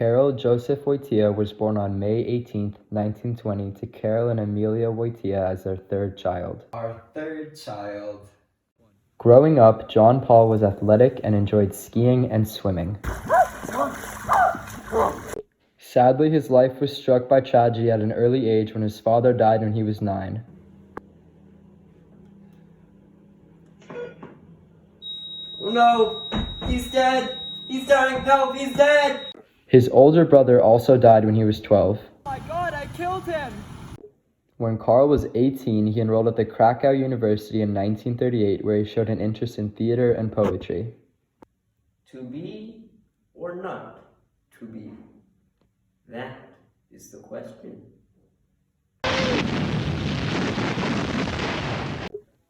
Karol Joseph Wojtyła was born on May 18, 1920, to Karol and Amelia Wojtyła as their third child. Our third child. Growing up, John Paul was athletic and enjoyed skiing and swimming. Sadly, his life was struck by tragedy at an early age when his father died when he was 9. Oh no! He's dead! He's dying! Help! He's dead! His older brother also died when he was 12. Oh my God, I killed him! When Karl was 18, he enrolled at the Krakow University in 1938, where he showed an interest in theater and poetry. To be or not to be? That is the question.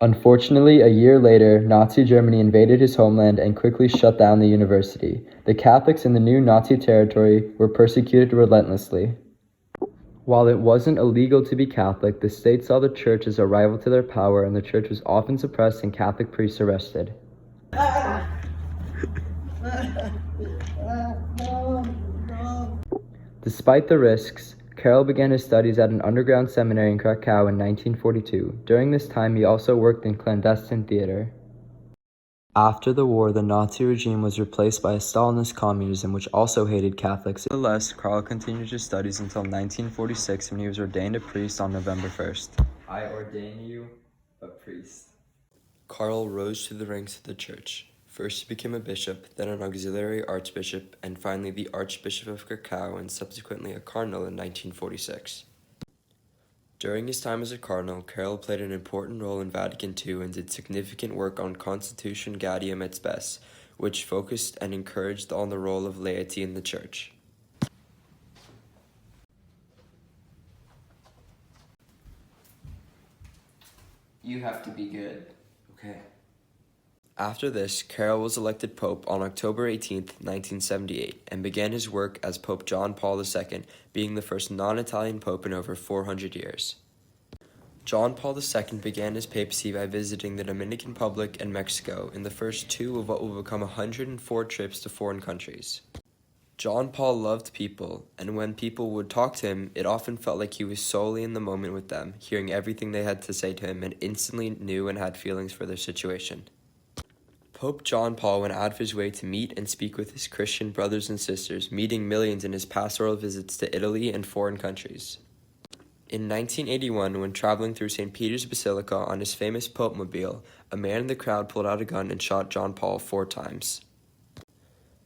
Unfortunately, a year later, Nazi Germany invaded his homeland and quickly shut down the university. The Catholics in the new Nazi territory were persecuted relentlessly. While it wasn't illegal to be Catholic, the state saw the church as a rival to their power, and the church was often suppressed and Catholic priests arrested. Despite the risks, Karol began his studies at an underground seminary in Krakow in 1942. During this time, he also worked in clandestine theater. After the war, the Nazi regime was replaced by a Stalinist communism, which also hated Catholics. Nevertheless, Karl continued his studies until 1946, when he was ordained a priest on November 1st. I ordain you a priest. Karl rose through the ranks of the church. First he became a bishop, then an auxiliary archbishop, and finally the Archbishop of Krakow, and subsequently a cardinal in 1946. During his time as a cardinal, Karol played an important role in Vatican II and did significant work on Constitution Gaudium et Spes, which focused and encouraged on the role of laity in the church. You have to be good. Okay. After this, Karol was elected Pope on October 18, 1978, and began his work as Pope John Paul II, being the first non-Italian pope in over 400 years. John Paul II began his papacy by visiting the Dominican Republic and Mexico in the first 2 of what will become 104 trips to foreign countries. John Paul loved people, and when people would talk to him, it often felt like he was solely in the moment with them, hearing everything they had to say to him and instantly knew and had feelings for their situation. Pope John Paul went out of his way to meet and speak with his Christian brothers and sisters, meeting millions in his pastoral visits to Italy and foreign countries. In 1981, when traveling through St. Peter's Basilica on his famous Pope-mobile, a man in the crowd pulled out a gun and shot John Paul 4 times.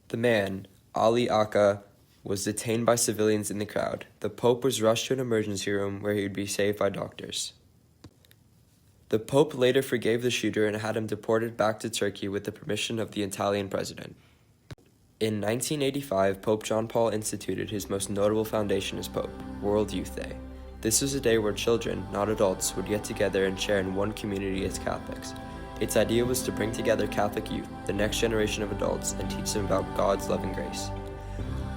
The man, Ali Aka, was detained by civilians in the crowd. The Pope was rushed to an emergency room where he would be saved by doctors. The Pope later forgave the shooter and had him deported back to Turkey with the permission of the Italian president. In 1985, Pope John Paul instituted his most notable foundation as Pope, World Youth Day. This was a day where children, not adults, would get together and share in one community as Catholics. Its idea was to bring together Catholic youth, the next generation of adults, and teach them about God's love and grace.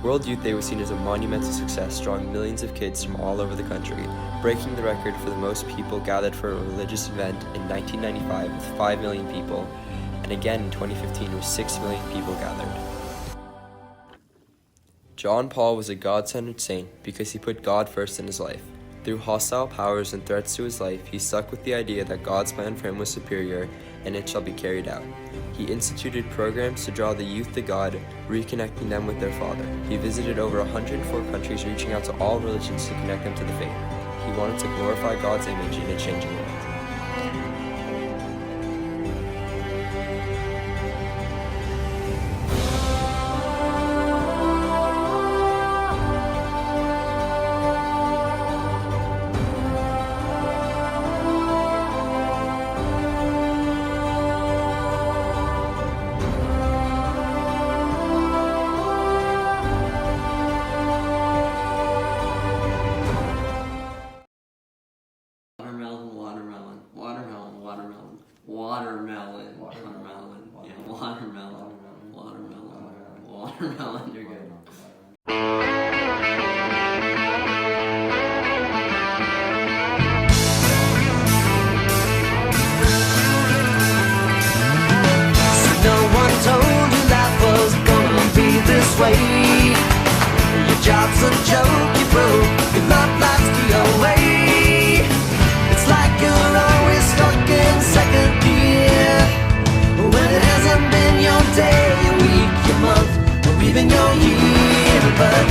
World Youth Day was seen as a monumental success, drawing millions of kids from all over the country, breaking the record for the most people gathered for a religious event in 1995 with 5 million people, and again in 2015 with 6 million people gathered. John Paul was a God-centered saint because he put God first in his life. Through hostile powers and threats to his life, he stuck with the idea that God's plan for him was superior, and it shall be carried out. He instituted programs to draw the youth to God, reconnecting them with their Father. He visited over 104 countries, reaching out to all religions to connect them to the faith. He wanted to glorify God's image in a changing world. Your job's a joke, you broke. Your love life's the your way. It's like you're always stuck in second gear when it hasn't been your day, your week, your month, or even your year. But